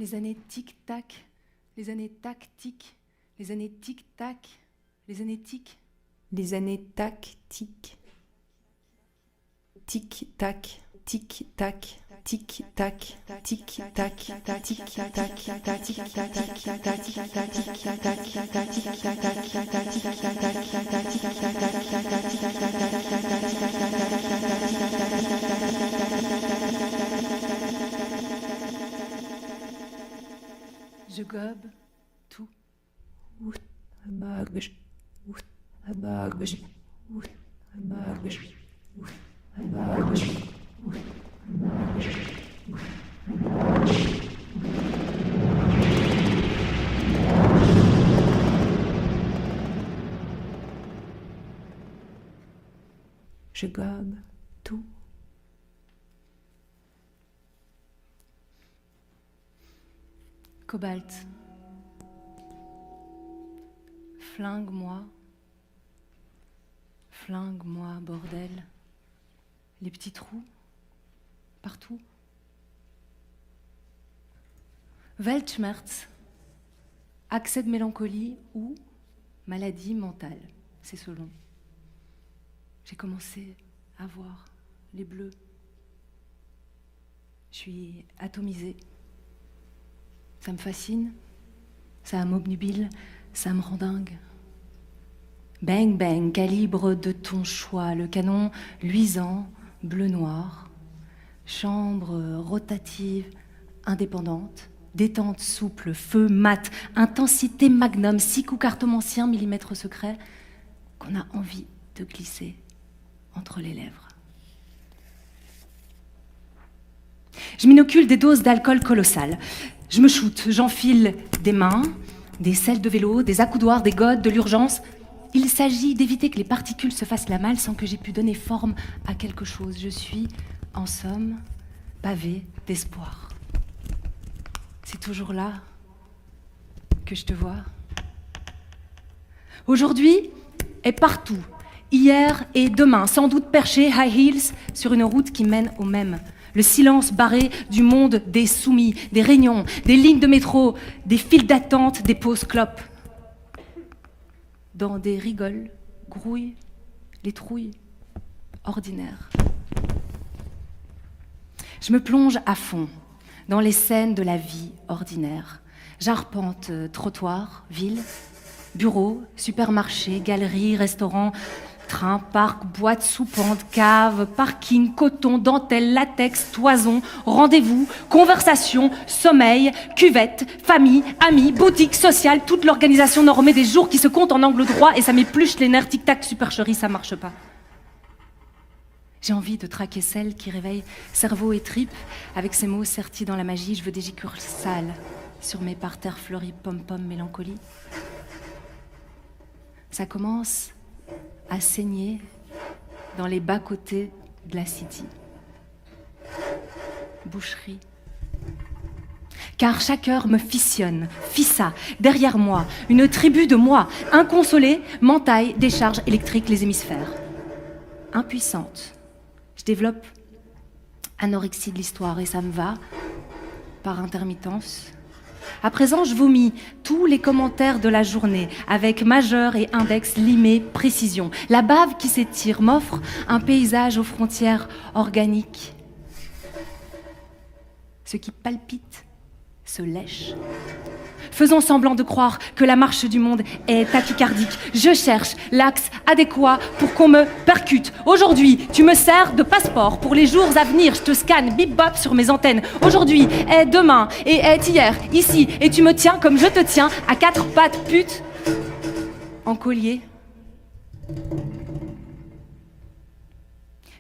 Les années tic-tac, les années tac-tic, les années tic-tac, les années tic, les années tac-tic, tic-tac, tic-tac, tic-tac, tic-tac, je gobe tout. Je gobe tout. Cobalt. Flingue-moi. Flingue-moi, bordel. Les petits trous. Partout. Weltschmerz. Accès de mélancolie ou maladie mentale. C'est selon. J'ai commencé à voir les bleus. Je suis atomisée. Ça me fascine, ça m'obnubile, ça me rend dingue. Bang bang, calibre de ton choix, le canon luisant, bleu-noir. Chambre rotative, indépendante. Détente souple, feu mat, intensité magnum, 6 coups cartomancien, millimètre secret, qu'on a envie de glisser entre les lèvres. Je m'inocule des doses d'alcool colossales. Je me shoote, j'enfile des mains, des selles de vélo, des accoudoirs, des godes, de l'urgence. Il s'agit d'éviter que les particules se fassent la malle sans que j'aie pu donner forme à quelque chose. Je suis, en somme, pavée d'espoir. C'est toujours là que je te vois. Aujourd'hui est partout. Hier et demain, sans doute perché, high heels, sur une route qui mène au même. Le silence barré du monde des soumis, des réunions, des lignes de métro, des files d'attente, des pauses clopes. Dans des rigoles, grouillent les trouilles ordinaires. Je me plonge à fond dans les scènes de la vie ordinaire. J'arpente trottoirs, villes, bureaux, supermarchés, galeries, restaurants, trains, parcs, boîtes, soupentes, caves, parking, coton, dentelle, latex, toison, rendez-vous, conversation, sommeil, cuvette, famille, amis, boutique, sociale, toute l'organisation normée des jours qui se comptent en angle droit et ça m'épluche les nerfs, tic-tac, supercherie, ça marche pas. J'ai envie de traquer celle qui réveille cerveau et tripes avec ses mots sertis dans la magie. Je veux des gicures sales sur mes parterres fleuris, pom-pom, mélancolie. Ça commence à saigner dans les bas-côtés de la city. Boucherie. Car chaque heure me fissionne, fissa, derrière moi, une tribu de moi, inconsolée, m'entaille, décharge électrique les hémisphères. Impuissante. Je développe anorexie de l'histoire et ça me va, par intermittence. À présent, je vomis tous les commentaires de la journée avec majeur et index limé précision. La bave qui s'étire m'offre un paysage aux frontières organiques. Ce qui palpite se lèche. Faisons semblant de croire que la marche du monde est tachycardique. Je cherche l'axe adéquat pour qu'on me percute. Aujourd'hui, tu me sers de passeport pour les jours à venir. Je te scanne, bip-bop sur mes antennes. Aujourd'hui est demain et est hier, ici. Et tu me tiens comme je te tiens, à 4 pattes pute, en collier.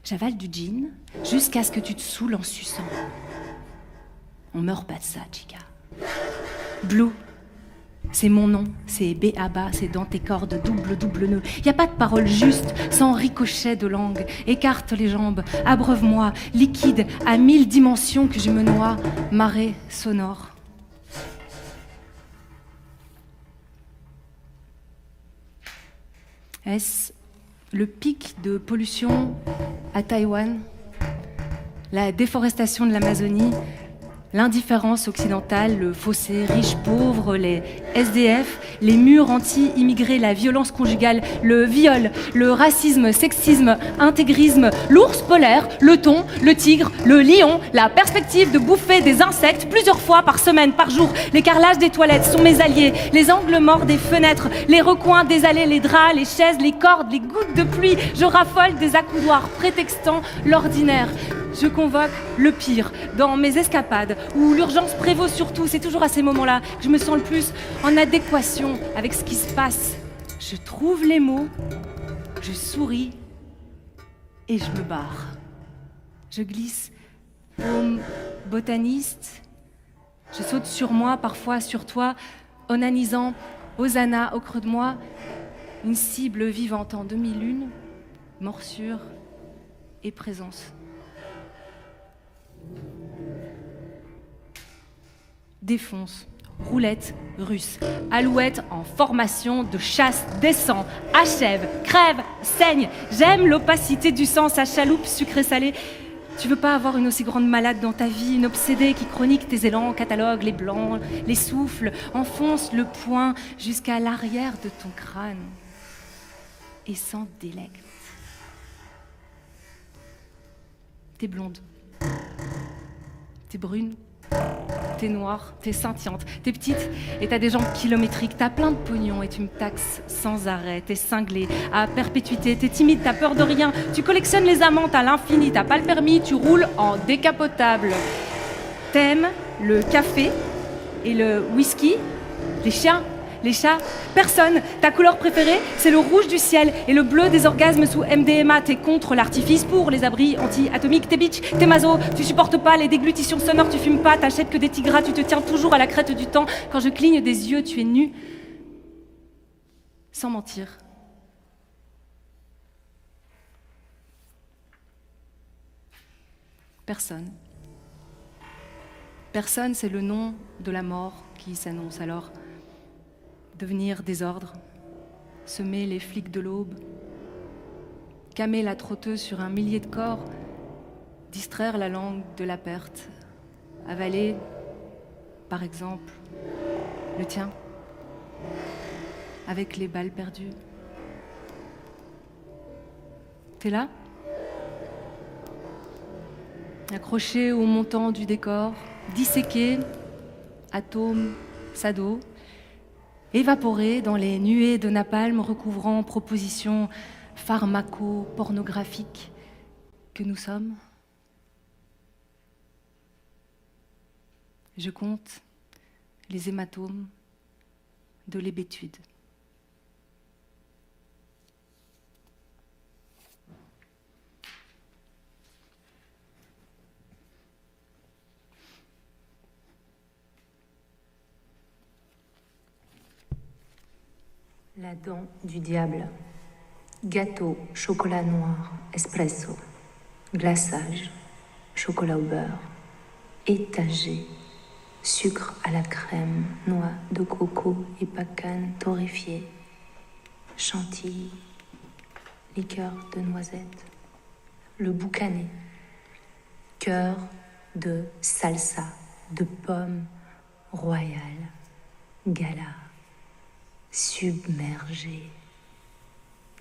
J'avale du gin jusqu'à ce que tu te saoules en suçant. On meurt pas de ça, chica. Blue, c'est mon nom, c'est B.A.B.A, c'est dans tes cordes, double nœud. Y a pas de parole juste, sans ricochet de langue. Écarte les jambes, abreuve-moi, liquide à 1000 dimensions que je me noie, marée sonore. Est-ce le pic de pollution à Taïwan? La déforestation de l'Amazonie? l'indifférence occidentale, le fossé riche-pauvre, les SDF, les murs anti-immigrés, la violence conjugale, le viol, le racisme, sexisme, intégrisme, l'ours polaire, le thon, le tigre, le lion, la perspective de bouffer des insectes plusieurs fois par semaine, par jour. Les carrelages des toilettes sont mes alliés, les angles morts des fenêtres, les recoins des allées, les draps, les chaises, les cordes, les gouttes de pluie. Je raffole des accoudoirs prétextant l'ordinaire. Je convoque le pire dans mes escapades, où l'urgence prévaut surtout. C'est toujours à ces moments-là que je me sens le plus en adéquation avec ce qui se passe. Je trouve les mots, je souris et je me barre. Je glisse, paume botaniste. Je saute sur moi, parfois sur toi, onanisant, Hosanna au creux de moi, une cible vivante en demi-lune, morsure et présence. Défonce, roulette russe, alouette en formation de chasse, descend, achève, crève, saigne. J'aime l'opacité du sang, sa chaloupe sucré-salé. Tu veux pas avoir une aussi grande malade dans ta vie, une obsédée qui chronique tes élans, catalogue les blancs, les souffles, enfonce le poing jusqu'à l'arrière de ton crâne et s'en délecte. T'es blonde, t'es brune, t'es noire, t'es scintillante, t'es petite et t'as des jambes kilométriques, t'as plein de pognon et tu me taxes sans arrêt, t'es cinglée à perpétuité, t'es timide, t'as peur de rien, tu collectionnes les amantes à l'infini, t'as pas le permis, tu roules en décapotable. T'aimes le café et le whisky, les chiens, les chats, personne. Ta couleur préférée, c'est le rouge du ciel et le bleu des orgasmes sous MDMA. T'es contre l'artifice, pour les abris anti-atomiques. T'es bitch, t'es maso, tu supportes pas les déglutitions sonores, tu fumes pas, t'achètes que des tigras, tu te tiens toujours à la crête du temps. Quand je cligne des yeux, tu es nu. Sans mentir. Personne. Personne, c'est le nom de la mort qui s'annonce alors. Devenir désordre, semer les flics de l'aube, camer la trotteuse sur un millier de corps, distraire la langue de la perte, avaler, par exemple, le tien, avec les balles perdues. T'es là ? Accroché au montant du décor, disséqué, atome, sado, évaporé dans les nuées de napalm recouvrant propositions pharmaco-pornographiques que nous sommes. Je compte les hématomes de l'hébétude. La dent du diable. Gâteau, chocolat noir, espresso. Glaçage, chocolat au beurre. Étagé, sucre à la crème, noix de coco et pacane torréfiée. Chantilly, liqueur de noisette. Le boucané. Cœur de salsa, de pommes royales. Gala. Submergé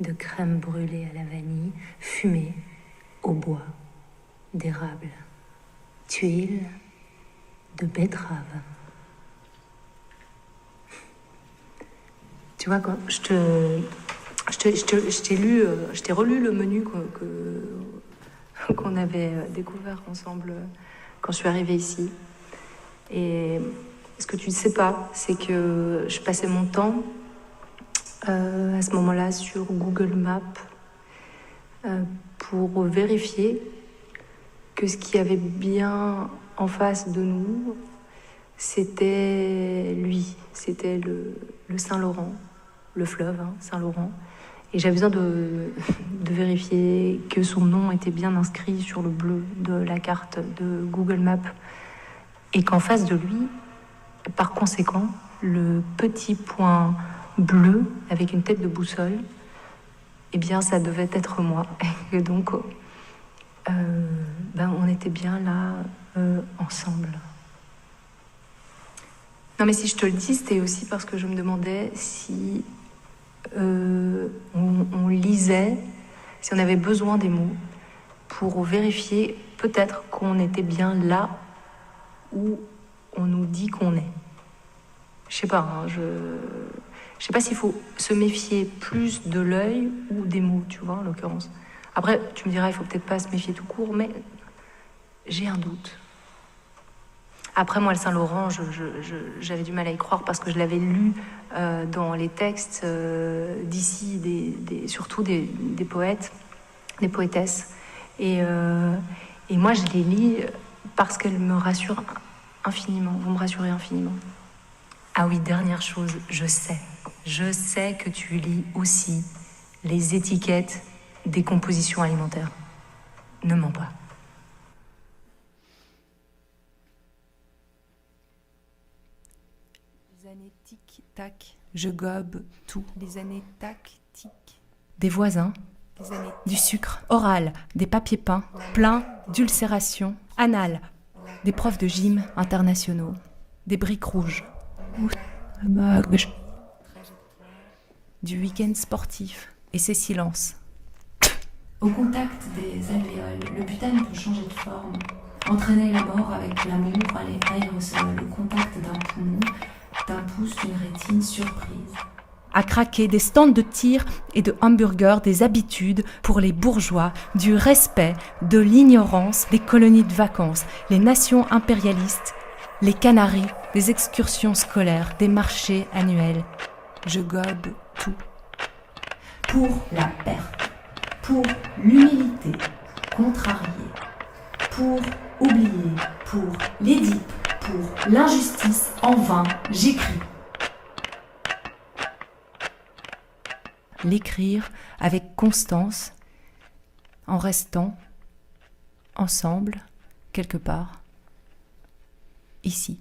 de crème brûlée à la vanille, fumée au bois d'érable, tuiles de betterave. Tu vois, quand je t'ai relu le menu qu'on avait découvert ensemble quand je suis arrivée ici. Et ce que tu ne sais pas, c'est que je passais mon temps à ce moment-là sur Google Maps pour vérifier que ce qu'il y avait bien en face de nous, c'était lui, c'était le Saint-Laurent, le fleuve Saint-Laurent. Et j'avais besoin de vérifier que son nom était bien inscrit sur le bleu de la carte de Google Maps et qu'en face de lui, par conséquent, le petit point bleu avec une tête de boussole, eh bien, ça devait être moi. Et donc, on était bien là, ensemble. Non, mais si je te le dis, c'était aussi parce que je me demandais si on lisait, si on avait besoin des mots pour vérifier peut-être qu'on était bien là où on nous dit qu'on est. Je sais pas, hein, je sais pas s'il faut se méfier plus de l'œil ou des mots, tu vois, en l'occurrence. Après, tu me diras, il faut peut-être pas se méfier tout court, mais j'ai un doute. Après, moi, le Saint-Laurent, j'avais du mal à y croire parce que je l'avais lu dans les textes d'ici, surtout des poètes, des poétesses. Et moi, je les lis parce qu'elles me rassurent infiniment, vont me rassurer infiniment. Ah oui, dernière chose, je sais que tu lis aussi les étiquettes des compositions alimentaires. Ne mens pas. Les années tic-tac, je gobe tout. Les années tac-tic. Des voisins, des années du sucre, oral, des papiers peints, plein d'ulcération, anal, des profs de gym internationaux, des briques rouges. Du week-end sportif et ses silences. Au contact des alvéoles, le butane peut changer de forme. Entraîner la mort avec l'amour, aller aérosol, au contact d'un poumon, d'un pouce, d'une rétine surprise. À craquer des stands de tir et de hamburgers, des habitudes pour les bourgeois, du respect, de l'ignorance, des colonies de vacances, les nations impérialistes, les Canaries, des excursions scolaires, des marchés annuels. Je gobe tout. Pour la perte, pour l'humilité contrariée, pour oublier, pour l'Édipe, pour l'injustice en vain, j'écris. L'écrire avec constance, en restant ensemble, quelque part, ici.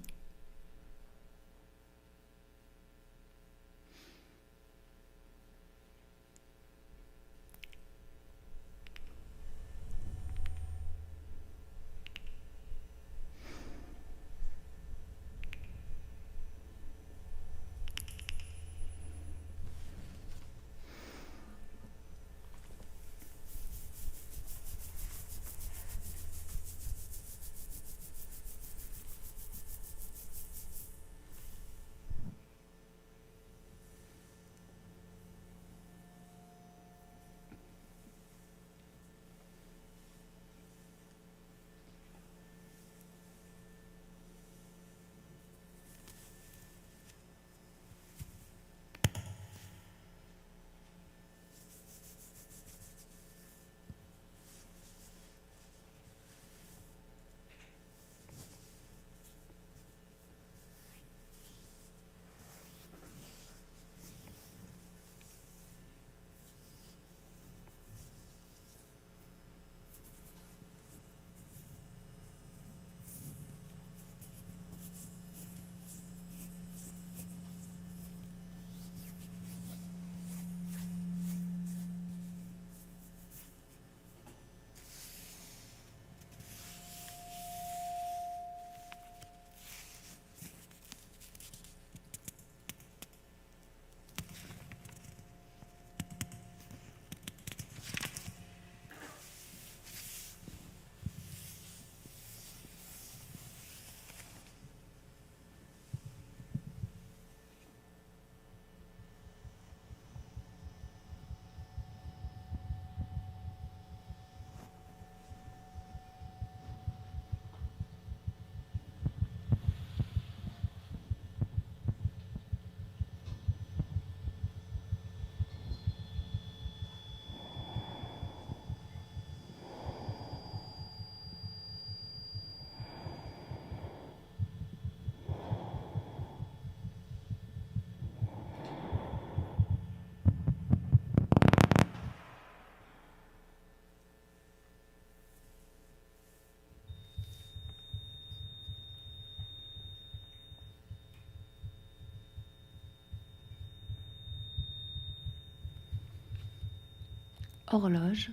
Horloge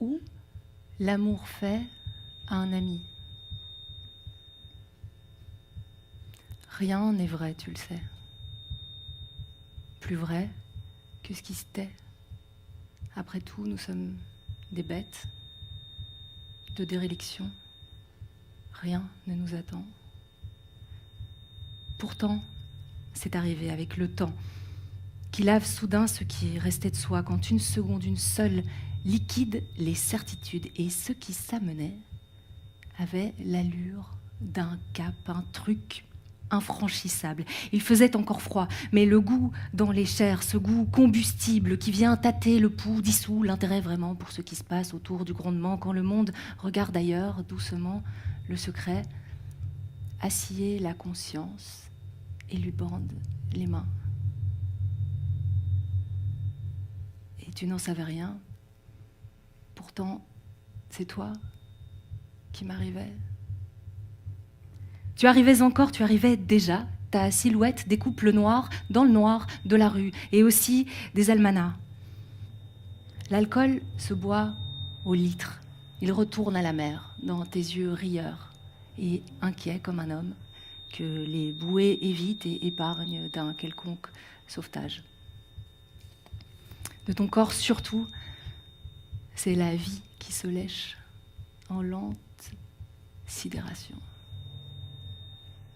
ou l'amour fait à un ami. Rien n'est vrai, tu le sais. Plus vrai que ce qui se tait. Après tout, nous sommes des bêtes de déréliction. Rien ne nous attend. Pourtant, c'est arrivé avec le temps, qui lave soudain ce qui restait de soi, quand une seconde, une seule, liquide les certitudes. Et ce qui s'amenait avait l'allure d'un cap, un truc infranchissable. Il faisait encore froid, mais le goût dans les chairs, ce goût combustible qui vient tâter le pouls, dissout l'intérêt vraiment pour ce qui se passe autour du grondement, quand le monde regarde ailleurs, doucement, le secret, assied la conscience et lui bande les mains. Et tu n'en savais rien. Pourtant, c'est toi qui m'arrivais. Tu arrivais encore, tu arrivais déjà. Ta silhouette découpe le noir dans le noir de la rue et aussi des almanachs. L'alcool se boit au litre. Il retourne à la mer dans tes yeux rieurs et inquiets comme un homme que les bouées évitent et épargnent d'un quelconque sauvetage. De ton corps surtout, c'est la vie qui se lèche en lente sidération.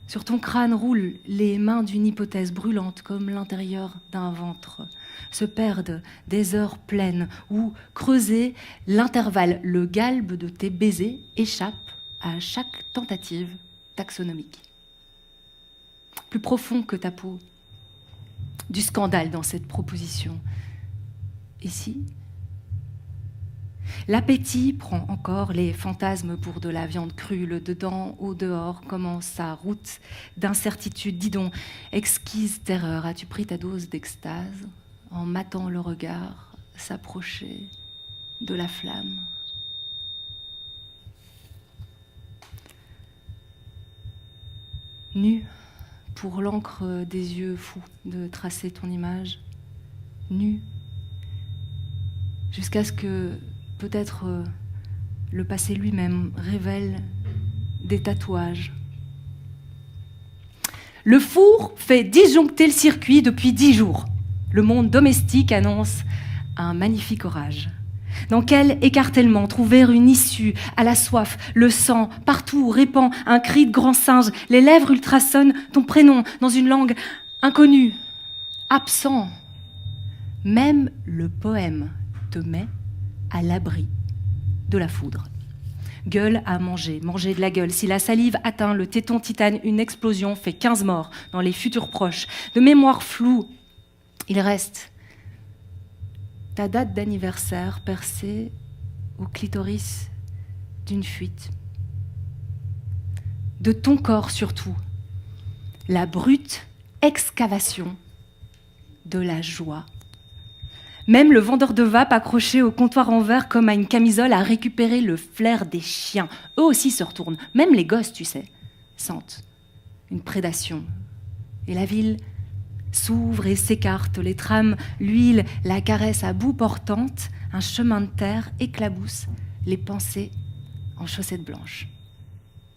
Sur ton crâne roulent les mains d'une hypothèse brûlante comme l'intérieur d'un ventre. Se perdent des heures pleines où, creusé, l'intervalle, le galbe de tes baisers échappe à chaque tentative taxonomique. Plus profond que ta peau, du scandale dans cette proposition. Et si l'appétit prend encore les fantasmes pour de la viande crue, le dedans au dehors commence sa route d'incertitude. Dis donc, exquise terreur, as-tu pris ta dose d'extase en matant le regard s'approcher de la flamme? Nu, pour l'encre des yeux fous de tracer ton image, nu, jusqu'à ce que peut-être le passé lui-même révèle des tatouages. Le four fait disjoncter le circuit depuis 10 jours. Le monde domestique annonce un magnifique orage. Dans quel écartèlement trouver une issue à la soif, le sang partout répand un cri de grand singe, les lèvres ultrasonnent ton prénom dans une langue inconnue, absent. Même le poème te met à l'abri de la foudre. Gueule à manger, manger de la gueule. Si la salive atteint le téton titane, une explosion fait 15 morts dans les futurs proches. De mémoire floue, il reste ta date d'anniversaire percée au clitoris d'une fuite. De ton corps surtout, la brute excavation de la joie. Même le vendeur de vape accroché au comptoir en verre comme à une camisole a récupéré le flair des chiens. Eux aussi se retournent, même les gosses, tu sais, sentent une prédation. Et la ville s'ouvre et s'écarte, les trams, l'huile, la caresse à bout portante, un chemin de terre éclabousse les pensées en chaussettes blanches.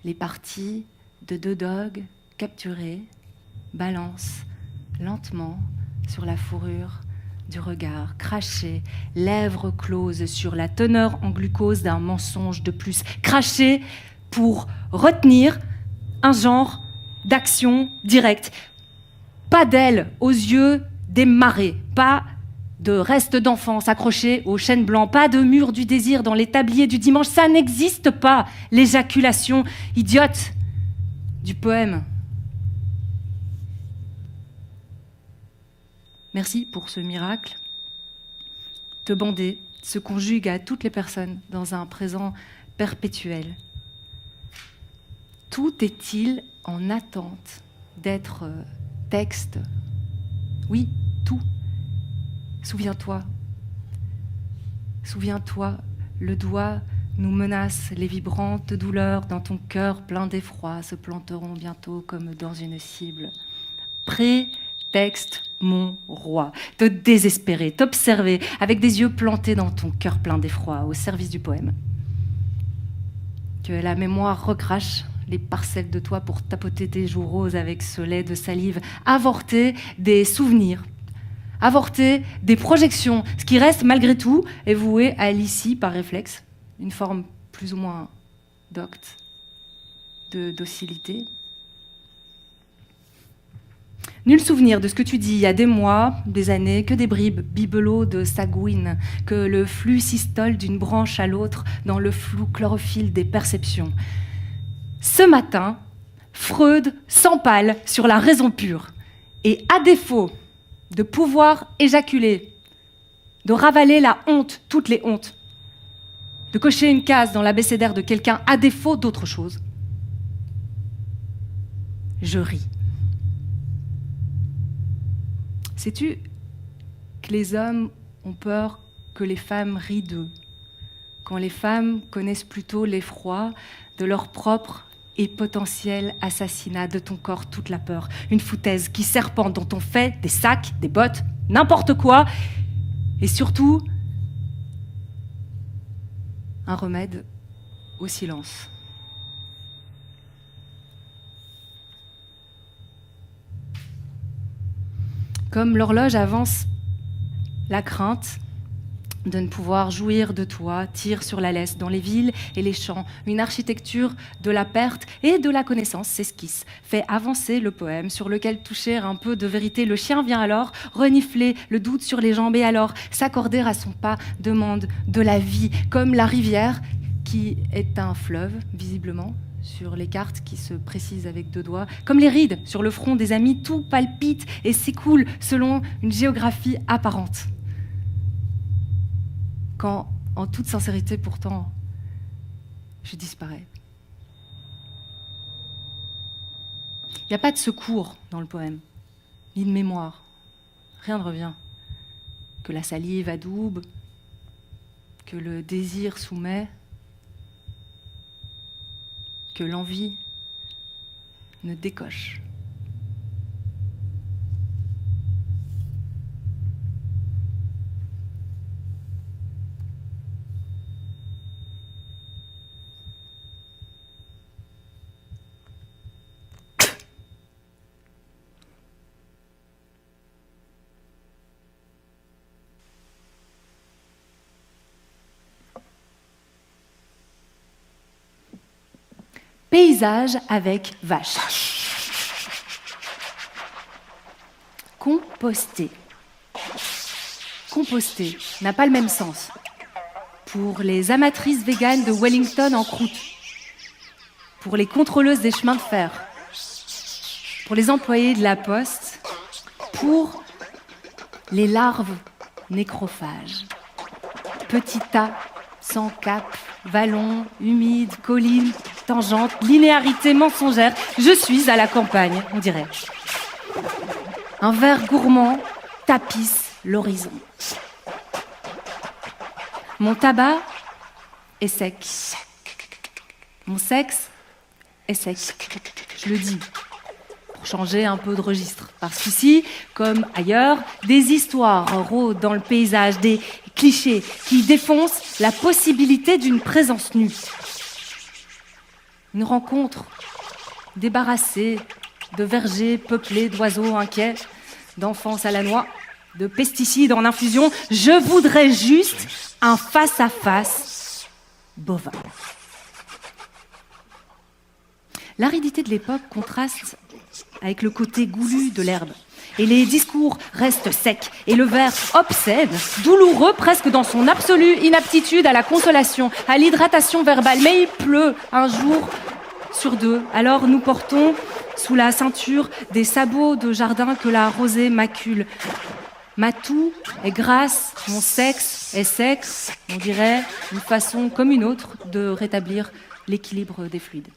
Les parties de 2 dogs capturés balancent lentement sur la fourrure du regard, craché, lèvres closes sur la teneur en glucose d'un mensonge de plus, craché pour retenir un genre d'action directe. Pas d'ailes aux yeux des marées, pas de restes d'enfance accrochés aux chênes blancs, pas de mur du désir dans les tabliers du dimanche, ça n'existe pas, l'éjaculation idiote du poème. Merci pour ce miracle. Te bander se conjugue à toutes les personnes dans un présent perpétuel. Tout est-il en attente d'être texte? Oui, tout. Souviens-toi, le doigt nous menace, les vibrantes douleurs dans ton cœur plein d'effroi se planteront bientôt comme dans une cible. Prétexte, mon roi, te désespérer, t'observer avec des yeux plantés dans ton cœur plein d'effroi au service du poème. Que la mémoire recrache les parcelles de toit pour tapoter tes joues roses avec ce lait de salive, avorter des souvenirs, avorter des projections. Ce qui reste, malgré tout, est voué à l'ici par réflexe, une forme plus ou moins docte de docilité. Nul souvenir de ce que tu dis il y a des mois, des années, que des bribes, bibelots de sagouine, que le flux systole d'une branche à l'autre dans le flou chlorophylle des perceptions. Ce matin, Freud s'empale sur la raison pure. Et à défaut de pouvoir éjaculer, de ravaler la honte, toutes les hontes, de cocher une case dans l'abécédaire de quelqu'un à défaut d'autre chose, je ris. Sais-tu que les hommes ont peur que les femmes rient d'eux, quand les femmes connaissent plutôt l'effroi de leur propre et potentiel assassinat, de ton corps toute la peur, une foutaise qui serpente dont on fait des sacs, des bottes, n'importe quoi, et surtout un remède au silence. Comme l'horloge avance, la crainte de ne pouvoir jouir de toi tire sur la laisse dans les villes et les champs. Une architecture de la perte et de la connaissance s'esquisse, fait avancer le poème sur lequel toucher un peu de vérité. Le chien vient alors renifler le doute sur les jambes et alors s'accorder à son pas demande de la vie, comme la rivière qui est un fleuve, visiblement, sur les cartes qui se précisent avec 2 doigts, comme les rides sur le front des amis, tout palpite et s'écoule selon une géographie apparente. Quand, en toute sincérité pourtant, je disparais. Il n'y a pas de secours dans le poème, ni de mémoire. Rien ne revient. Que la salive adoube, que le désir soumet, que l'envie ne décoche. Paysage avec vache. Composter. Composter n'a pas le même sens. Pour les amatrices véganes de Wellington en croûte, pour les contrôleuses des chemins de fer, pour les employés de la poste, pour les larves nécrophages. Petits tas, sans cap, vallons, humides, collines, tangentes, linéarité mensongère. Je suis à la campagne, on dirait. Un verre gourmand tapisse l'horizon. Mon tabac est sec. Mon sexe est sec. Je le dis pour changer un peu de registre. Parce qu'ici, comme ailleurs, des histoires rôdent dans le paysage, des clichés qui défoncent la possibilité d'une présence nue. Une rencontre débarrassée de vergers peuplés d'oiseaux inquiets, d'enfants à la noix, de pesticides en infusion. Je voudrais juste un face-à-face bovin. L'aridité de l'époque contraste avec le côté goulu de l'herbe. Et les discours restent secs, et le vers obscène, douloureux presque dans son absolue inaptitude à la consolation, à l'hydratation verbale. Mais il pleut un jour sur 2, alors nous portons sous la ceinture des sabots de jardin que la rosée macule. Ma toux est grasse, mon sexe est sexe, on dirait une façon comme une autre de rétablir l'équilibre des fluides.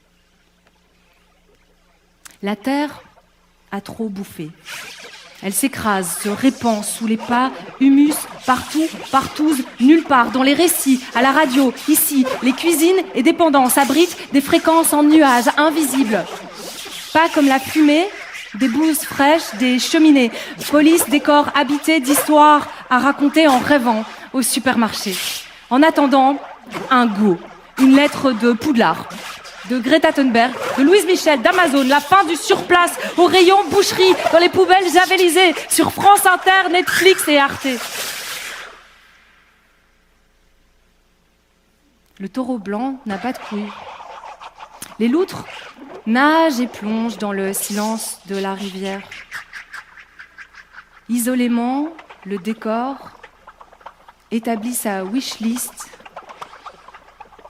La terre a trop bouffé. Elle s'écrase, se répand sous les pas, humus, partout, partouze, nulle part, dans les récits, à la radio, ici, les cuisines et dépendances abritent des fréquences en nuages, invisibles. Pas comme la fumée des bouses fraîches des cheminées, police des corps habités d'histoires à raconter en rêvant au supermarché. En attendant, un go, une lettre de Poudlard, de Greta Thunberg, de Louise Michel, d'Amazon, la fin du surplace au rayon boucherie, dans les poubelles javelisées, sur France Inter, Netflix et Arte. Le taureau blanc n'a pas de couilles. Les loutres nagent et plongent dans le silence de la rivière. Isolément, le décor établit sa wishlist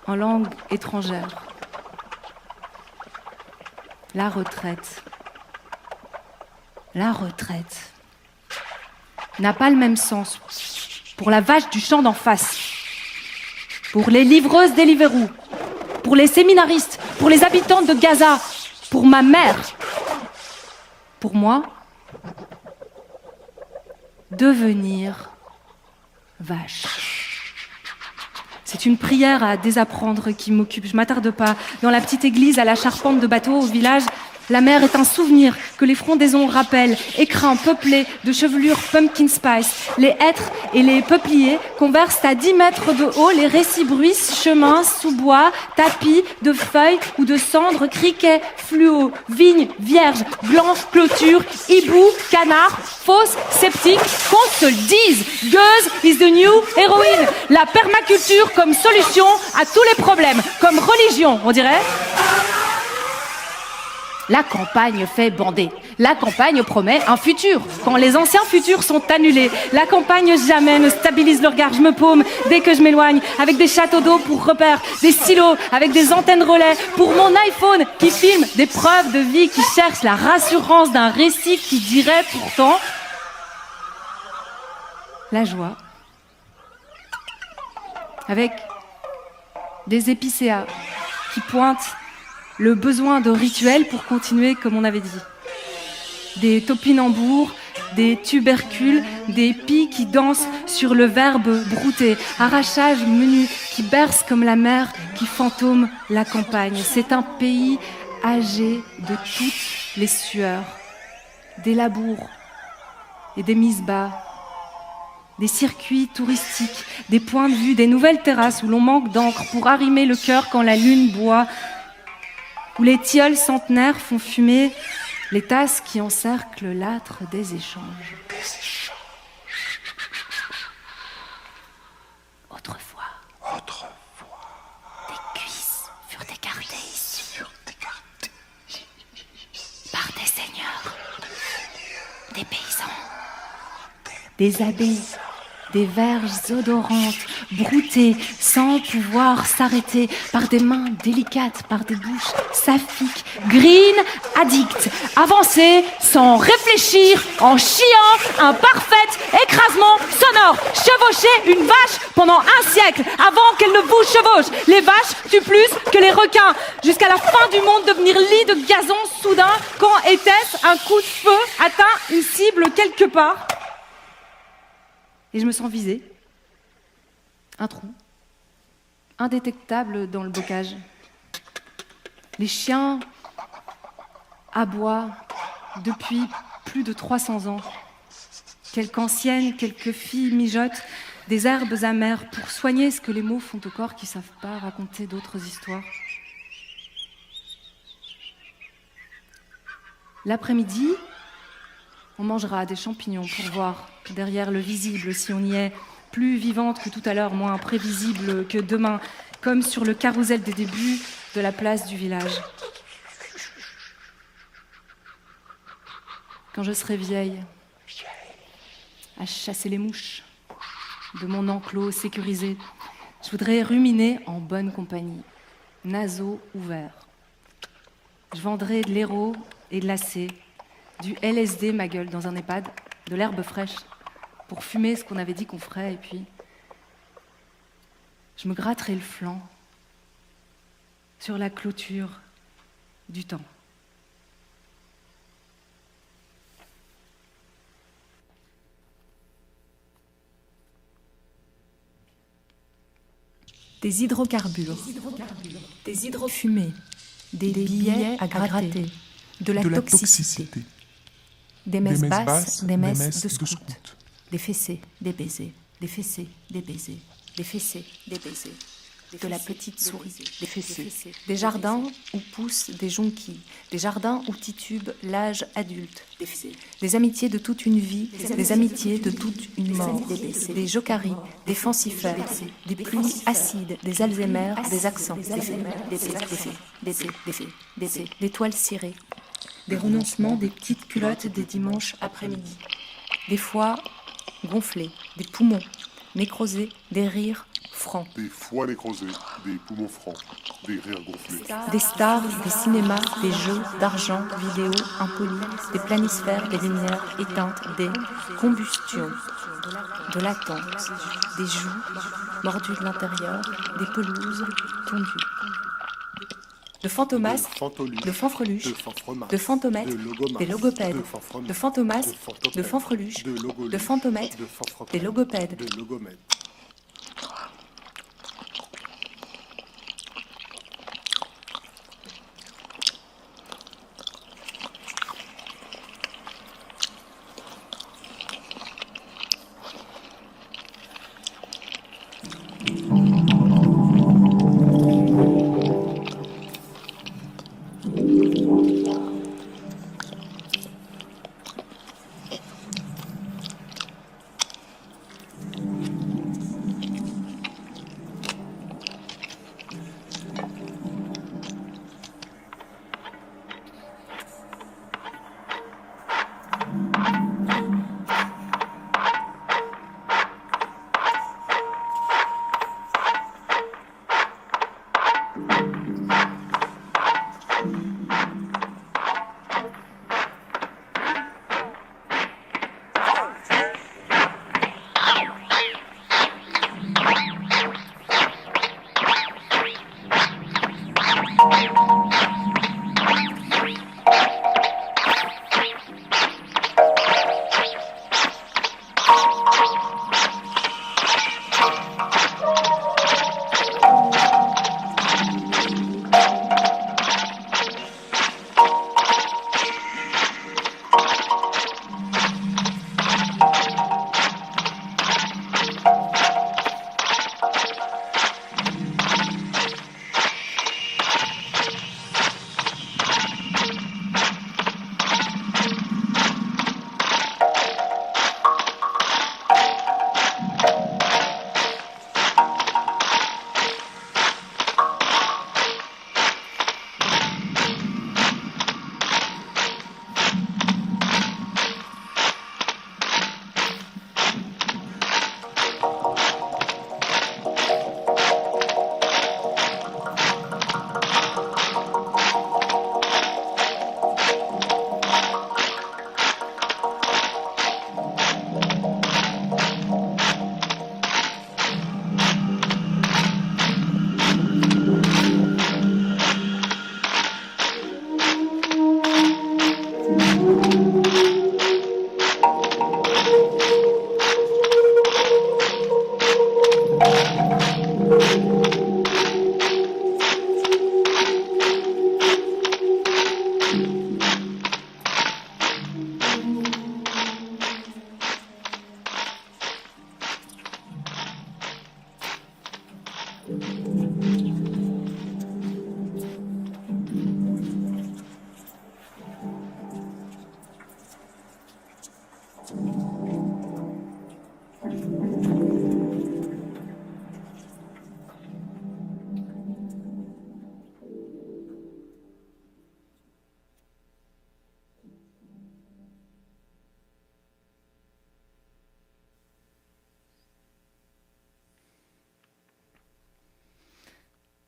en langue étrangère. La retraite. La retraite n'a pas le même sens pour la vache du champ d'en face, pour les livreuses Deliveroo, pour les séminaristes, pour les habitants de Gaza, pour ma mère. Pour moi, devenir vache. C'est une prière à désapprendre qui m'occupe. Je m'attarde pas. Dans la petite église à la charpente de bateau au village, la mer est un souvenir que les frondaisons rappellent, écrins peuplés de chevelures pumpkin spice. Les hêtres et les peupliers conversent à 10 mètres de haut, les récits bruissent, chemins, sous-bois, tapis de feuilles ou de cendres, criquets, fluo, vignes, vierges, blancs, clôtures, hiboux, canards, fausses, sceptiques, qu'on se le dise, gueuse is the new héroïne. La permaculture comme solution à tous les problèmes, comme religion, on dirait. La campagne fait bander. La campagne promet un futur, quand les anciens futurs sont annulés. La campagne jamais ne stabilise le regard. Je me paume dès que je m'éloigne, avec des châteaux d'eau pour repères, des stylos, avec des antennes relais, pour mon iPhone qui filme des preuves de vie, qui cherche la rassurance d'un récit qui dirait pourtant la joie. Avec des épicéas qui pointent le besoin de rituels pour continuer comme on avait dit. Des topinambours, des tubercules, des pies qui dansent sur le verbe brouter, arrachage menu qui berce comme la mer qui fantôme la campagne. C'est un pays âgé de toutes les sueurs, des labours et des mises bas, des circuits touristiques, des points de vue, des nouvelles terrasses où l'on manque d'encre pour arrimer le cœur quand la lune boit, où les tilleuls centenaires font fumer les tasses qui encerclent l'âtre des échanges. Autrefois, des cuisses furent écartées ici par des seigneurs, des paysans, des abbés, des verges odorantes, broutées, sans pouvoir s'arrêter, par des mains délicates, par des bouches saphiques, green, addicts, avancer sans réfléchir, en chiant, un parfait écrasement sonore, chevaucher une vache pendant un siècle, avant qu'elle ne vous chevauche. Les vaches tuent plus que les requins, jusqu'à la fin du monde devenir lit de gazon soudain, quand était-ce un coup de feu atteint une cible quelque part. Et je me sens visée. Un trou, indétectable dans le bocage. Les chiens aboient depuis plus de 300 ans. Quelques anciennes, quelques filles mijotent des herbes amères pour soigner ce que les mots font au corps qui ne savent pas raconter d'autres histoires. L'après-midi, on mangera des champignons pour voir derrière le visible si on y est, plus vivante que tout à l'heure, moins imprévisible que demain, comme sur le carrousel des débuts de la place du village. Quand je serai vieille, à chasser les mouches de mon enclos sécurisé, je voudrais ruminer en bonne compagnie, naseaux ouverts. Je vendrai de l'héros et de l'acé, du LSD, ma gueule, dans un EHPAD, de l'herbe fraîche, pour fumer ce qu'on avait dit qu'on ferait, et puis je me gratterai le flanc sur la clôture du temps. Des hydrocarbures, des hydrofumées, des billets à gratter, de la toxicité. Des messes basses, des messes de scouts. Des fessées, des baisers, des fessées, des baisers, des fessées, des baisers. de la petite souris, des fessées, des jardins où poussent des jonquilles, des jardins où titube l'âge adulte, des amitiés de toute une vie, des amitiés de toute une mort, des jocaries, des fancifères, des pluies acides, des Alzheimer, des accents, des toiles cirées, des renoncements, des petites culottes des dimanches après-midi, des foies gonflés, des poumons nécrosés, des rires francs. Des foies nécrosés, des poumons francs, des rires gonflés. Des stars, des cinémas, des jeux d'argent, vidéo, impolis, des planisphères, des lumières éteintes, des combustions, de l'attente, des joues mordues de l'intérieur, des pelouses tondues. De fantomas, de fanfreluches, de fantomètres, des logopèdes, de fantomas, de fanfreluches, de fantomètres, des logopèdes.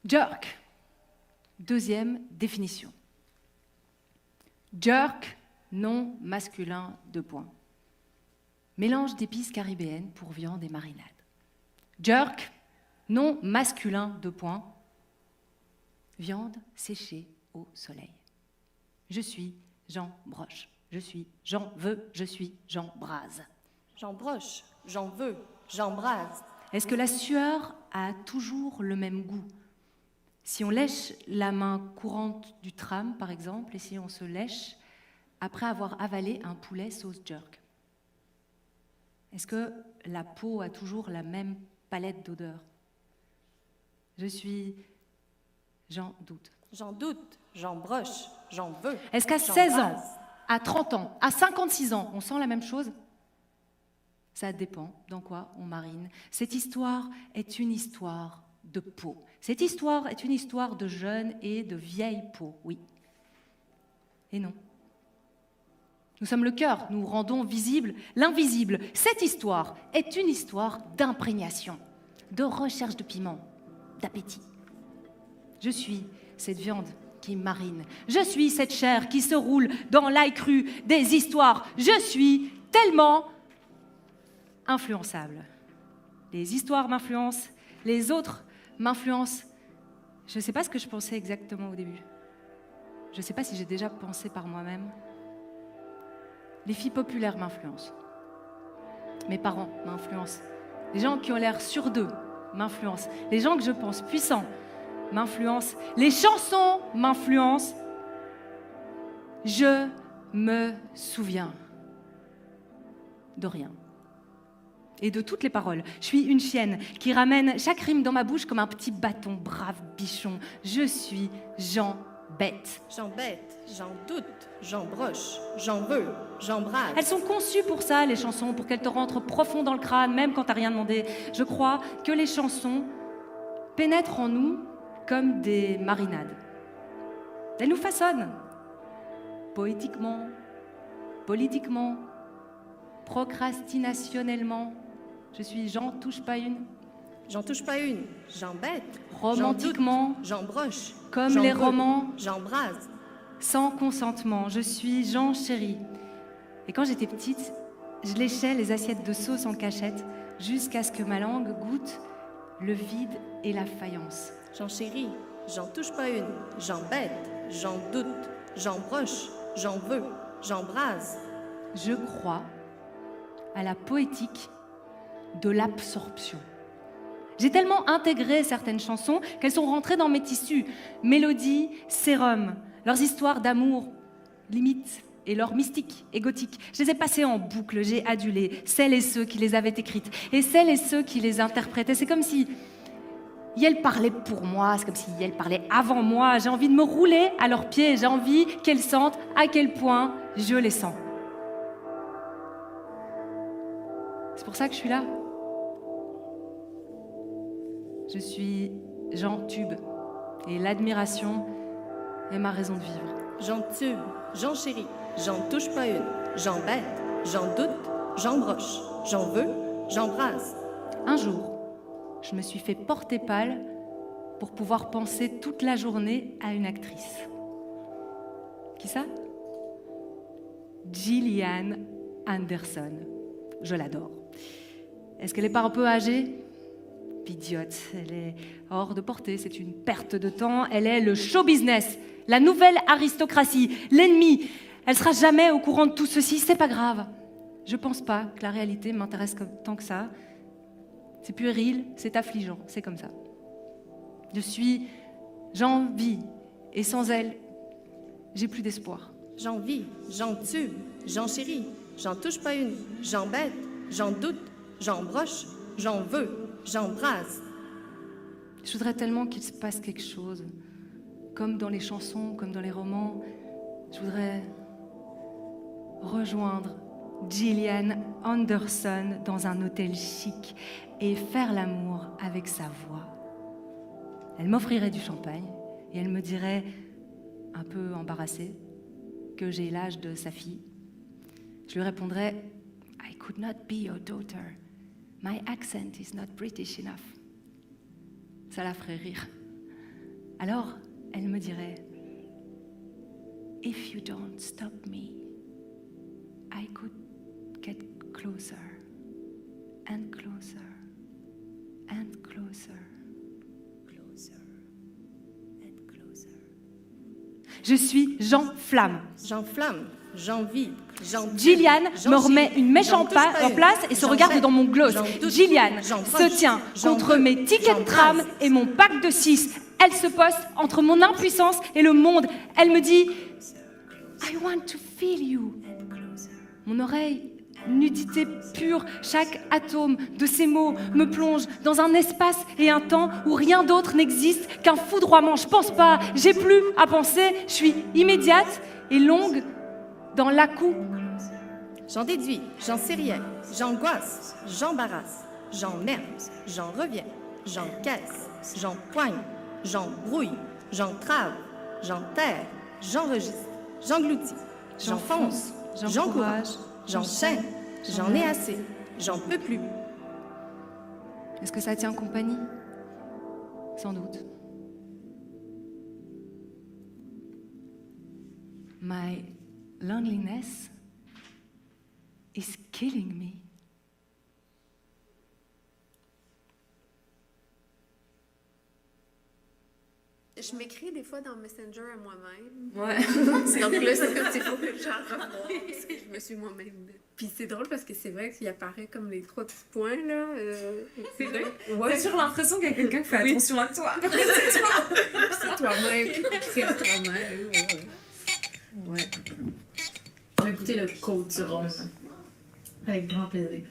Jerk. Deuxième définition. Jerk, nom masculin, 2 points. Mélange d'épices caribéennes pour viande et marinade. Jerk, nom masculin, 2 points. Viande séchée au soleil. Je suis Jean Broche. Je suis Jean veux, je suis Jean Brase. Jean Broche, j'en veux, Jean Brase. Est-ce que la sueur a toujours le même goût ? Si on lèche la main courante du tram, par exemple, et si on se lèche après avoir avalé un poulet sauce jerk, est-ce que la peau a toujours la même palette d'odeurs ? Je suis... J'en doute. J'en doute, j'en broche, j'en veux. Est-ce qu'à j'en 16 ans, rase. à 30 ans, à 56 ans, on sent la même chose? Ça dépend dans quoi on marine. Cette histoire est une histoire de peau. Cette histoire est une histoire de jeunes et de vieilles peaux, oui. Et non. Nous sommes le cœur, nous rendons visible l'invisible. Cette histoire est une histoire d'imprégnation, de recherche de piment, d'appétit. Je suis cette viande qui marine. Je suis cette chair qui se roule dans l'ail cru des histoires. Je suis tellement influençable. Les histoires m'influencent, les autres m'influencent. Je ne sais pas ce que je pensais exactement au début. Je ne sais pas si j'ai déjà pensé par moi-même. Les filles populaires m'influencent. Mes parents m'influencent. Les gens qui ont l'air sûrs d'eux m'influencent. Les gens que je pense puissants m'influencent. Les chansons m'influencent. Je me souviens de rien. Et de toutes les paroles. Je suis une chienne qui ramène chaque rime dans ma bouche comme un petit bâton, brave bichon. Je suis Jean Bête. J'embête, j'en doute, j'en broche, j'en veux, j'embrase. Elles sont conçues pour ça, les chansons, pour qu'elles te rentrent profond dans le crâne, même quand t'as rien demandé. Je crois que les chansons pénètrent en nous comme des marinades. Elles nous façonnent. Poétiquement, politiquement, procrastinationnellement. Je suis J'en touche pas une. J'en touche pas une, j'embête. Romantiquement, j'en broche, comme j'en les veux, romans, j'embrase. sans consentement. Je suis Jean Chéri. Et quand j'étais petite, je léchais les assiettes de sauce en cachette jusqu'à ce que ma langue goûte le vide et la faïence. J'en chéris, j'en touche pas une, j'embête, j'en doute, j'en broche, j'en veux, j'embrase. Je crois à la poétique de l'absorption. J'ai tellement intégré certaines chansons qu'elles sont rentrées dans mes tissus. Mélodies, sérum, leurs histoires d'amour, limites, et leurs mystiques et gothiques. Je les ai passées en boucle, j'ai adulé celles et ceux qui les avaient écrites et celles et ceux qui les interprétaient. C'est comme si elles parlaient pour moi, c'est comme si elles parlaient avant moi. J'ai envie de me rouler à leurs pieds, j'ai envie qu'elles sentent à quel point je les sens. C'est pour ça que je suis là. Je suis Jean Tube et l'admiration est ma raison de vivre. J'en tube, j'en chéris, j'en touche pas une, j'embête, j'en doute, j'en broche, j'en veux, j'embrase. Un jour, je me suis fait porter pâle pour pouvoir penser toute la journée à une actrice. Qui ça? Gillian Anderson. Je l'adore. Est-ce qu'elle n'est pas un peu âgée? Idiote, elle est hors de portée, c'est une perte de temps. Elle est le show business, la nouvelle aristocratie, l'ennemi. Elle sera jamais au courant de tout ceci, c'est pas grave. Je pense pas que la réalité m'intéresse tant que ça. C'est puéril, c'est affligeant, c'est comme ça. J'en vis, et sans elle, j'ai plus d'espoir. J'en vis, j'en tube, j'en chéris, j'en touche pas une, j'embête, j'en doute, j'en broche, j'en veux, j'embrase. Je voudrais tellement qu'il se passe quelque chose, comme dans les chansons, comme dans les romans. Je voudrais rejoindre Gillian Anderson dans un hôtel chic et faire l'amour avec sa voix. Elle m'offrirait du champagne et elle me dirait, un peu embarrassée, que j'ai l'âge de sa fille. Je lui répondrais, I could not be your daughter. My accent is not British enough. Ça la ferait rire. Alors, elle me dirait, If you don't stop me, I could get closer and closer and closer. Closer and closer. Je suis Jean Flamme. J'enflamme, j'envie, j'en Gillian me remet une mèche en place et se regarde dans mon gloss. Gillian se tient contre mes tickets de tram et mon pack de 6. Elle se poste entre mon impuissance et le monde. Elle me dit I want to feel you. Mon oreille, nudité pure. Chaque atome de ces mots me plonge dans un espace et un temps où rien d'autre n'existe qu'un foudroiement. Je pense pas, j'ai plus à penser, je suis immédiate et longue dans l'à-coup. J'en déduis, j'en sais rien, j'angoisse, j'embarrasse, j'emmerde, j'en reviens, j'encaisse, j'empoigne, j'embrouille, j'entrave, j'enterre, j'enregistre, j'engloutis, j'enfonce, j'encourage, j'enchaîne, j'en ai assez, j'en peux plus. Est-ce que ça tient compagnie? Sans doute. My loneliness is killing me. Je m'écris des fois dans Messenger à moi-même. Ouais. Donc là, c'est comme s'il faut que j'en revoie, parce que je me suis moi-même... Puis c'est drôle parce que c'est vrai qu'il apparaît comme les 3 petits points, là. C'est vrai? Ouais. T'as toujours l'impression qu'il y a quelqu'un qui fait attention à toi. C'est toi-même, puis écrit à toi-même. Ouais. On va écouter le Côte du Rose. Avec grand plaisir.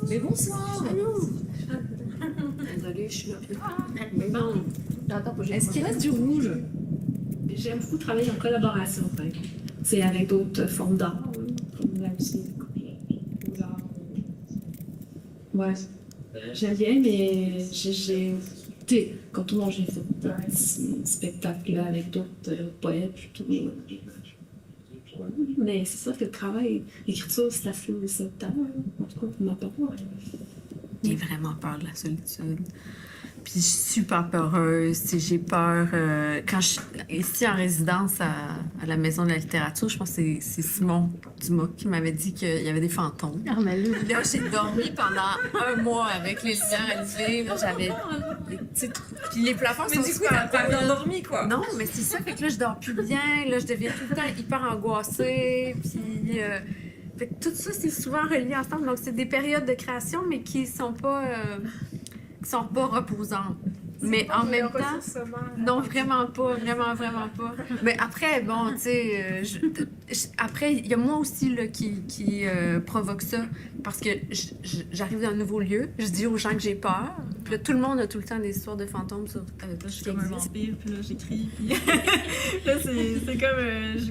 Mais bonsoir! Désolée, je suis là. Mais bon, j'entends pas. Est-ce qu'il reste du rouge? J'aime beaucoup travailler en collaboration, en fait. C'est avec d'autres formes d'art, comme la musique, ou l'art. Ouais, j'aime bien, mais j'ai... Tu sais, quand on j'ai fait un petit spectacle là, avec d'autres poètes, puis tout. Mais c'est ça que le travail, l'écriture, c'est assez solitaire, en tout cas pour ma part. J'ai vraiment peur de la solitude. Puis je suis super peureuse. Tu sais, j'ai peur. Quand je suis ici en résidence à la Maison de la littérature, je pense que c'est Simon Dumas qui m'avait dit qu'il y avait des fantômes. Ah, mais Là, j'ai dormi pendant 1 mois avec les lumières allumées. Là, j'avais. Puis les plafonds sont super t'as bien dormi, quoi. Non, mais c'est ça. Fait que là, je dors plus bien. Là, je deviens tout le temps hyper angoissée. Puis. Fait que tout ça, c'est souvent relié ensemble. Donc, c'est des périodes de création, mais qui sont pas reposantes. Mais en même temps... Non, vraiment pas. Vraiment pas. Mais après, bon, tu sais... après, il y a moi aussi là, qui provoque ça. Parce que j'arrive dans un nouveau lieu, je dis aux gens que j'ai peur. Puis là, tout le monde a tout le temps des histoires de fantômes sur... je suis comme un vampire, puis là, j'écris, puis... là, c'est comme...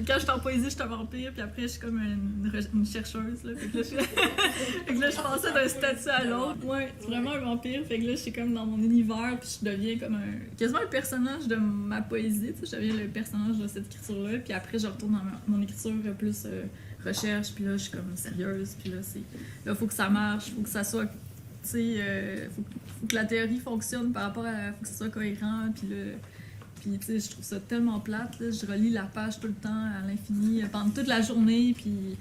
quand je suis en poésie, je suis un vampire, puis après, je suis comme une chercheuse, là. Fait que là, fait que là, je passais d'un statut à l'autre. Ouais, c'est vraiment un vampire. Fait que là, je suis comme dans mon univers, puis je deviens comme quasiment un personnage de ma poésie, tu sais. Je deviens le personnage de cette écriture-là, puis après, je retourne dans mon écriture plus recherche, puis là, je suis comme sérieuse, puis là, là, faut que ça marche, faut que ça soit... Tu sais, faut que la théorie fonctionne par rapport à... Faut que ce soit cohérent, puis tu sais, je trouve ça tellement plate, là. Je relis la page tout le temps, à l'infini, pendant toute la journée, puis...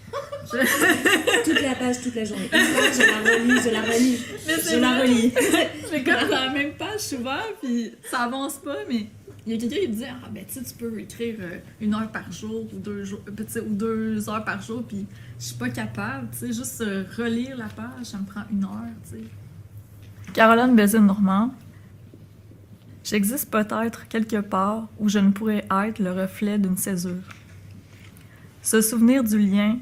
Toute la page, toute la journée. Une page, je la relis. Je la relis. Je fais comme dans la même page souvent, puis ça avance pas, mais il y a quelqu'un qui me disait, ah ben tu sais, tu peux écrire 1 heure par jour ou 2 heures par jour, puis je suis pas capable, tu sais, juste relire la page, ça me prend 1 heure, tu sais. Caroline Bézine-Normand. J'existe peut-être quelque part où je ne pourrais être le reflet d'une césure. Se souvenir du lien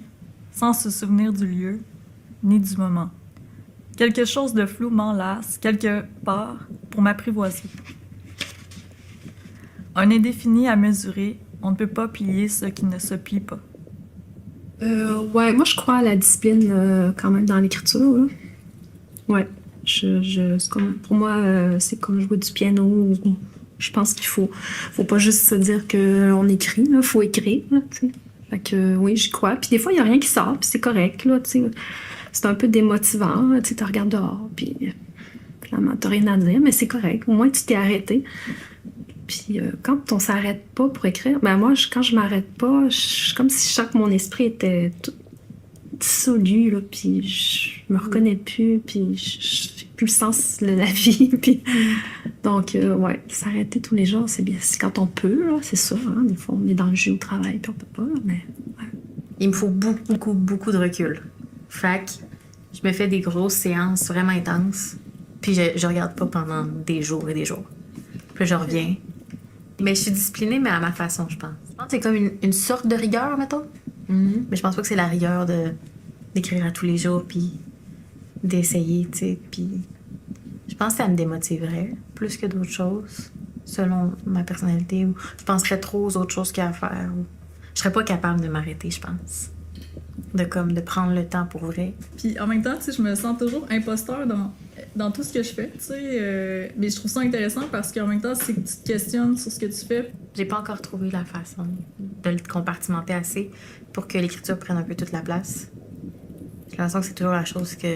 sans se souvenir du lieu, ni du moment. Quelque chose de flou m'enlace quelque part pour m'apprivoiser. Un indéfini à mesurer, on ne peut pas plier ce qui ne se plie pas. Ouais, moi je crois à la discipline quand même dans l'écriture. Là. Ouais, c'est comme, pour moi, c'est comme jouer du piano. Je pense qu'il faut pas juste se dire qu'on écrit, il faut écrire. Là, t'sais. Fait que oui, j'y crois. Puis des fois, il n'y a rien qui sort, puis c'est correct. Là, t'sais. C'est un peu démotivant. Tu regardes dehors, puis finalement, t'as rien à dire, mais c'est correct. Au moins, tu t'es arrêté. Puis quand on s'arrête pas pour écrire, ben moi, quand je m'arrête pas, comme si mon esprit était tout dissolu, là, puis je me reconnais plus, puis j'ai plus le sens de la vie. Puis... Donc, ouais, s'arrêter tous les jours, c'est bien. C'est quand on peut, là, c'est sûr. Hein, des fois, on est dans le jeu au travail, puis on peut pas, là, mais... Ouais. Il me faut beaucoup de recul. Fait que je me fais des grosses séances vraiment intenses, puis je regarde pas pendant des jours et des jours. Puis je reviens. Mais je suis disciplinée, mais à ma façon, je pense. Je pense que c'est comme une sorte de rigueur, mettons. Mm-hmm. Mais je pense pas que c'est la rigueur d'écrire à tous les jours, puis d'essayer, tu sais. Puis je pense que ça me démotiverait plus que d'autres choses, selon ma personnalité. Ou je penserais trop aux autres choses qu'il y a à faire. Ou je serais pas capable de m'arrêter, je pense. De prendre le temps pour vrai. Puis en même temps, tu sais, je me sens toujours imposteur dans tout ce que je fais, tu sais. Mais je trouve ça intéressant parce qu'en même temps, c'est que tu te questionnes sur ce que tu fais. J'ai pas encore trouvé la façon de le compartimenter assez pour que l'écriture prenne un peu toute la place. J'ai l'impression que c'est toujours la chose qui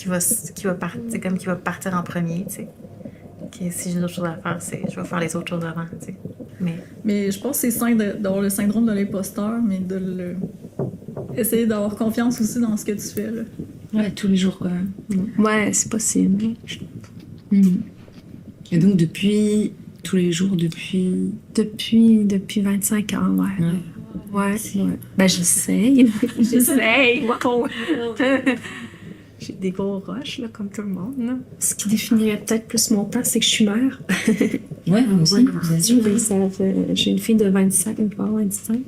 va partir en premier, tu sais. Que si j'ai d'autres choses à faire, je vais faire les autres choses avant, tu sais. Mais je pense que c'est sain d'avoir le syndrome de l'imposteur, mais essayer d'avoir confiance aussi dans ce que tu fais, là. Ouais, tous les jours, quoi. Ouais, c'est possible. Et donc, depuis tous les jours, depuis 25 ans, ouais. Ouais. Ben, j'essaye. Wow. J'ai des gros rushs, là, comme tout le monde, là. Ce qui définirait peut-être plus mon temps, c'est que je suis mère. Ouais, moi aussi, bien sûr. J'ai une fille de 25, une fille de 25,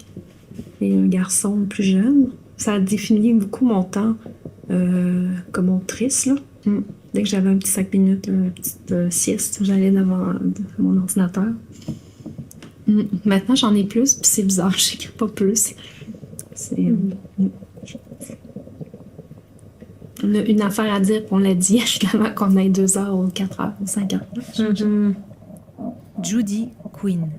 et un garçon plus jeune. Ça a défini beaucoup mon temps comme autrice, là. Dès que j'avais un petit 5 minutes, une petite sieste, j'allais devant mon ordinateur. Maintenant, j'en ai plus, puis c'est bizarre, j'écris pas plus. On a une affaire à dire, puis on l'a dit, finalement, qu'on ait 2 heures ou 4 heures ou 5 heures. Judy Quinn.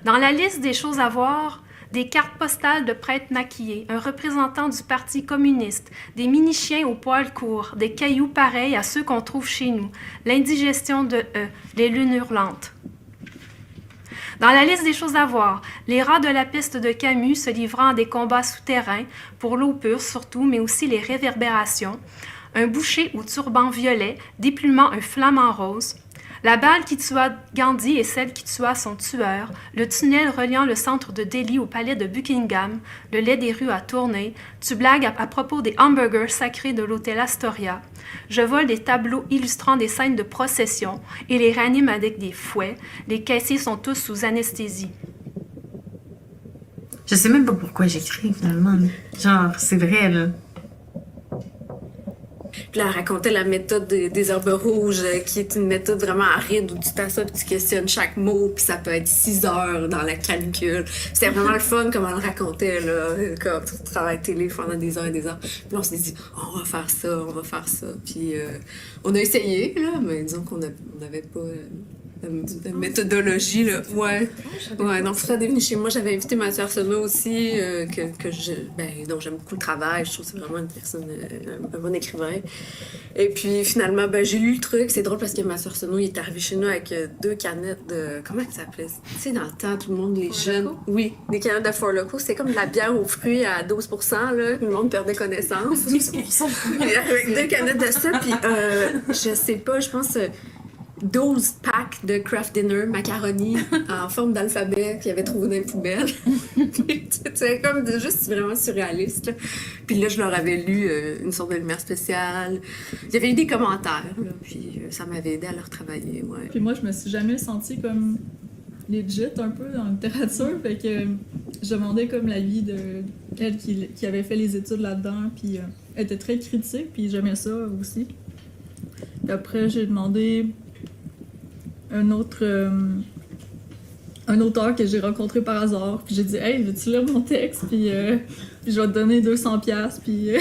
Dans la liste des choses à voir, des cartes postales de prêtres maquillés, un représentant du Parti communiste, des mini-chiens aux poils courts, des cailloux pareils à ceux qu'on trouve chez nous, l'indigestion de les lunes hurlantes. Dans la liste des choses à voir, les rats de la piste de Camus se livrant à des combats souterrains, pour l'eau pure surtout, mais aussi les réverbérations, un boucher au turban violet, déplumant un flamant rose, la balle qui tua Gandhi et celle qui tua son tueur, le tunnel reliant le centre de Delhi au palais de Buckingham, le lait des rues à tourner, tu blagues à propos des hamburgers sacrés de l'hôtel Astoria, je vole des tableaux illustrant des scènes de procession et les ranime avec des fouets, les caissiers sont tous sous anesthésie. Je sais même pas pourquoi j'écris finalement. Genre, c'est vrai, là. Puis là, elle racontait la méthode des herbes rouges, qui est une méthode vraiment aride où tu t'assois et tu questionnes chaque mot, puis ça peut être 6 heures dans la canicule. C'était vraiment le fun comme elle le racontait, là, comme tu travailles télé pendant des heures et des heures. Puis là, on s'est dit, oh, on va faire ça. Puis on a essayé, là, mais disons qu'on n'avait pas la méthodologie, là. Ouais, donc Fred est venu chez moi. J'avais invité Mathieu Arsenault aussi, dont j'aime beaucoup le travail. Je trouve que c'est vraiment une personne, un bon écrivain. Et puis finalement, j'ai lu le truc. C'est drôle parce que Mathieu Arsenault, il est arrivé chez nous avec 2 canettes de... Comment ça s'appelait? Tu sais, dans le temps, tout le monde, les jeunes... Oui, des canettes de Four Loko. C'est comme de la bière aux fruits à 12%, là. Tout le monde perdait connaissance. 12%. Avec 2 canettes de ça, puis je sais pas, je pense... 12 packs de craft dinner, macaroni en forme d'alphabet qu'il avait trouvé dans les poubelles. C'était comme juste vraiment surréaliste. Là. Puis là, je leur avais lu une sorte de lumière spéciale. J'avais eu des commentaires, là, puis ça m'avait aidé à leur travailler. Ouais. Puis moi, je me suis jamais sentie comme legit un peu en littérature, fait que je demandais comme l'avis de elle qui avait fait les études là-dedans, puis elle était très critique, puis j'aimais ça aussi. Puis après, j'ai demandé un auteur que j'ai rencontré par hasard, puis j'ai dit « Hey, veux-tu lire mon texte? » Puis je vais te donner 200$, puis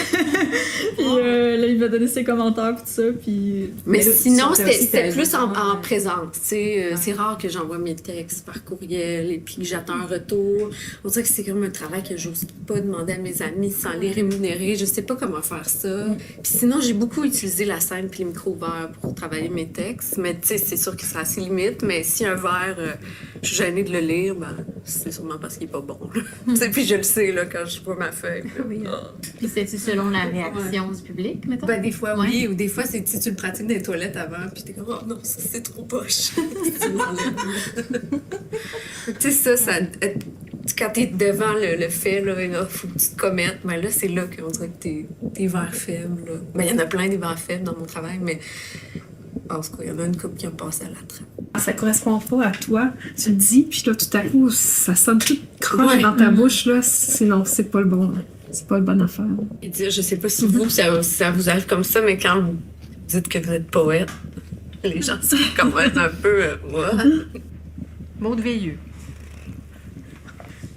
là, il m'a donné ses commentaires, puis tout ça, puis... Mais sinon, c'était plus en présence, tu sais. C'est rare que j'envoie mes textes par courriel et puis que j'attends un retour. On dirait que c'est comme un travail que j'ose pas demander à mes amis sans les rémunérer. Je sais pas comment faire ça. Puis sinon, j'ai beaucoup utilisé la scène puis les micros ouverts pour travailler mes textes. Mais tu sais, c'est sûr que ça a ses limites. Mais si un verre, je suis gênée de le lire, ben, c'est sûrement parce qu'il est pas bon. Puis je le sais là, quand je vois ma feuille. Oui. Puis c'est-tu selon la réaction du public, mettons? Ben, des fois, oui. Ou des fois, c'est tu le pratiques dans les toilettes avant, puis t'es comme, oh non, ça, c'est trop poche. Tu sais, ça, quand t'es devant le fait, là, il faut que tu te commettes. Mais là, c'est là qu'on dirait que t'es vers faible. Là. Ben, il y en a plein des vers faibles dans mon travail, mais en tout cas, il y en a une couple qui ont passé à la trappe. Ça correspond pas à toi. Tu le dis, puis là, tout à coup, ça sonne tout croche dans ta bouche, là. Sinon, c'est pas le bon. C'est pas le bon affaire. Et dire, je sais pas si vous, ça vous arrive comme ça, mais quand vous dites que vous êtes poète, les gens se commencent un peu... Maud Veilleux.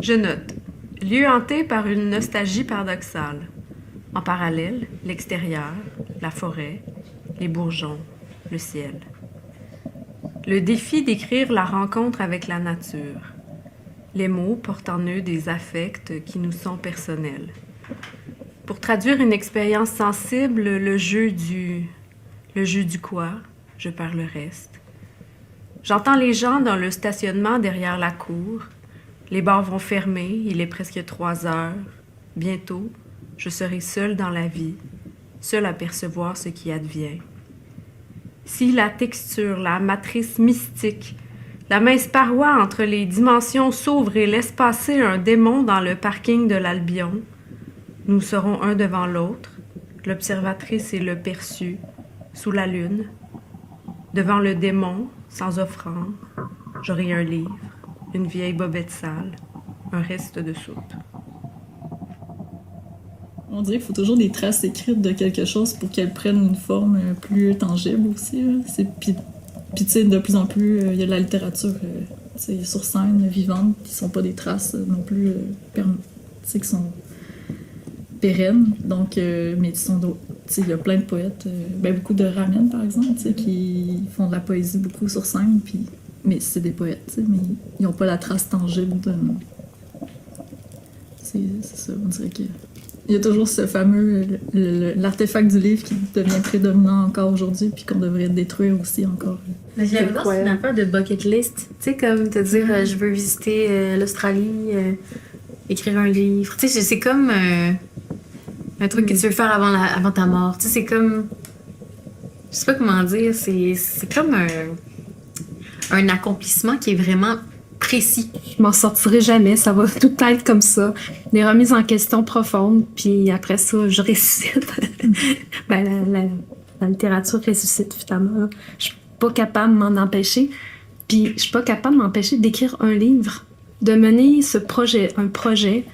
Je note. Lieu hanté par une nostalgie paradoxale. En parallèle, l'extérieur, la forêt, les bourgeons, le ciel. Le défi d'écrire la rencontre avec la nature. Les mots portent en eux des affects qui nous sont personnels. Pour traduire une expérience sensible, le jeu du quoi, je perds le reste. J'entends les gens dans le stationnement derrière la cour. Les bars vont fermer, il est presque 3 heures. Bientôt, je serai seule dans la vie, seule à percevoir ce qui advient. Si la texture, la matrice mystique, la mince paroi entre les dimensions s'ouvre et laisse passer un démon dans le parking de l'Albion, nous serons un devant l'autre, l'observatrice et le perçu, sous la lune. Devant le démon, sans offrande, j'aurai un livre, une vieille bobette sale, un reste de soupe. On dirait qu'il faut toujours des traces écrites de quelque chose pour qu'elles prennent une forme plus tangible aussi. Puis tu sais, de plus en plus, il y a de la littérature sur scène, vivante, qui sont pas des traces non plus qui sont pérennes. Donc, mais il y a plein de poètes, beaucoup de ramen par exemple, qui font de la poésie beaucoup sur scène, mais c'est des poètes, mais ils n'ont pas la trace tangible de... C'est ça, on dirait que... Il y a toujours ce fameux, l'artefact du livre qui devient prédominant encore aujourd'hui, puis qu'on devrait détruire aussi encore. Mais j'ai l'impression que c'est une affaire de bucket list. Tu sais, comme te dire, je veux visiter l'Australie, écrire un livre. Tu sais, c'est comme un truc que tu veux faire avant ta mort. Tu sais, c'est comme... Je sais pas comment dire, c'est comme un accomplissement qui est vraiment précis. Je m'en sortirai jamais, ça va tout être comme ça. Des remises en question profondes, puis après ça, je récite. La littérature ressuscite, finalement. Je suis pas capable de m'en empêcher. Puis je suis pas capable de m'empêcher d'écrire un livre, de mener un projet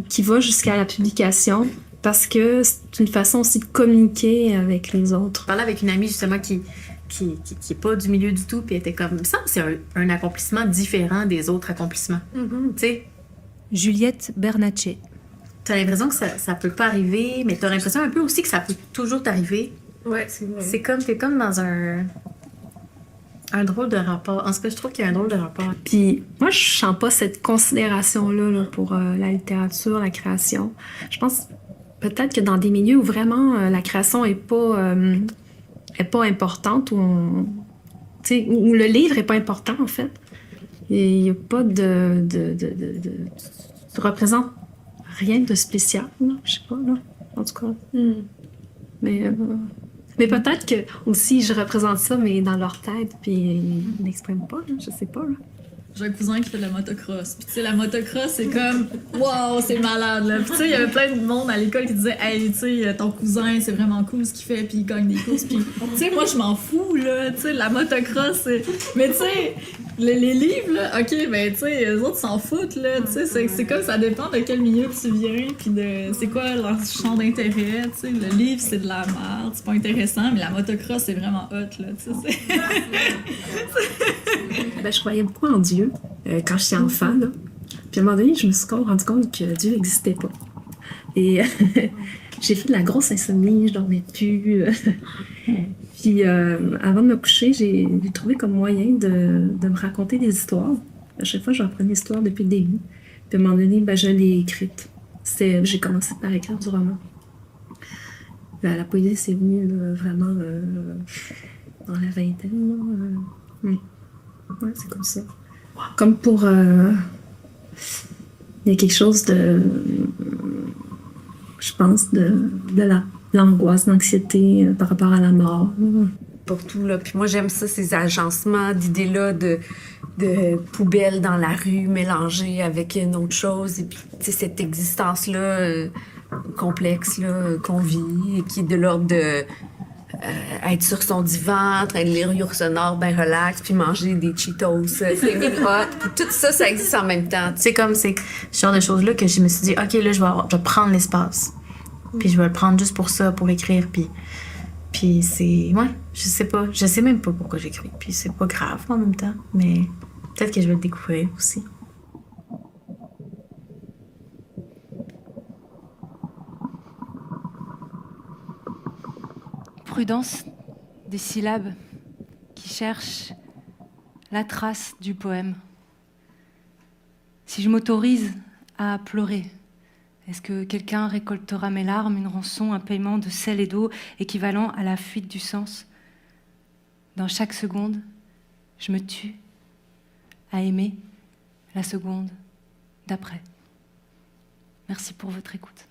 qui va jusqu'à la publication, parce que c'est une façon aussi de communiquer avec les autres. Je parlais avec une amie, justement, qui est pas du milieu du tout, puis elle était comme ça, c'est un accomplissement différent des autres accomplissements. Tu sais. Juliette Bernatchez. T'as l'impression que ça peut pas arriver, mais t'as l'impression un peu aussi que ça peut toujours t'arriver. Ouais, c'est vrai. T'es comme dans un drôle de rapport. En tout cas, je trouve qu'il y a un drôle de rapport. Puis moi, je sens pas cette considération-là pour la littérature, la création. Je pense peut-être que dans des milieux où vraiment la création est pas importante, où le livre est pas important, en fait. Il n'y a pas ça représente rien de spécial, là. Je sais pas, là. En tout cas. Mais Mais peut-être que aussi je représente ça, mais dans leur tête, puis ils n'expriment pas, là, je sais pas. Là. J'ai un cousin qui fait de la motocross. Puis tu sais, la motocross, c'est comme wow, c'est malade là. Puis tu sais, il y avait plein de monde à l'école qui disait hey, tu sais, ton cousin, c'est vraiment cool ce qu'il fait, puis il gagne des courses. Puis tu sais, moi je m'en fous là. Tu sais, la motocross, c'est. Mais tu sais, les livres là, ok, ben tu sais, les autres s'en foutent là. Tu sais, c'est comme ça dépend de quel milieu tu viens, puis de c'est quoi leur champ d'intérêt. Tu sais, le livre c'est de la merde, c'est pas intéressant, mais la motocross c'est vraiment hot là. Tu sais, Ben, je croyais beaucoup en Dieu quand j'étais enfant. Là. Puis à un moment donné, je me suis rendu compte que Dieu n'existait pas. Et j'ai fait de la grosse insomnie, je dormais plus. Puis avant de me coucher, j'ai trouvé comme moyen de me raconter des histoires. À chaque fois, j'en prenais une histoire depuis le début. Puis à un moment donné, ben, je l'ai écrite. J'ai commencé par écrire du roman. Ben, la poésie, c'est venu là, vraiment dans la vingtaine. Là, Ouais, c'est comme ça. Comme pour... il y a quelque chose de... Je pense de l'angoisse, l'anxiété par rapport à la mort. Pour tout, là. Puis moi, j'aime ça, ces agencements d'idées-là de poubelles dans la rue mélangées avec une autre chose. Et puis, tu sais, cette existence-là complexe là, qu'on vit et qui est de l'ordre de... être sur son divan, en train de lire Yourcenar, ben relax, puis manger des Cheetos, flaming hot, puis tout ça, ça existe en même temps. C'est comme ce genre de choses-là que je me suis dit, OK, là, je vais prendre l'espace. Puis je vais le prendre juste pour ça, pour écrire, puis c'est... Ouais, je sais même pas pourquoi j'écris, puis c'est pas grave en même temps, mais peut-être que je vais le découvrir aussi. Prudence des syllabes qui cherchent la trace du poème. Si je m'autorise à pleurer, est-ce que quelqu'un récoltera mes larmes, une rançon, un paiement de sel et d'eau équivalent à la fuite du sens? Dans chaque seconde, je me tue à aimer la seconde d'après. Merci pour votre écoute.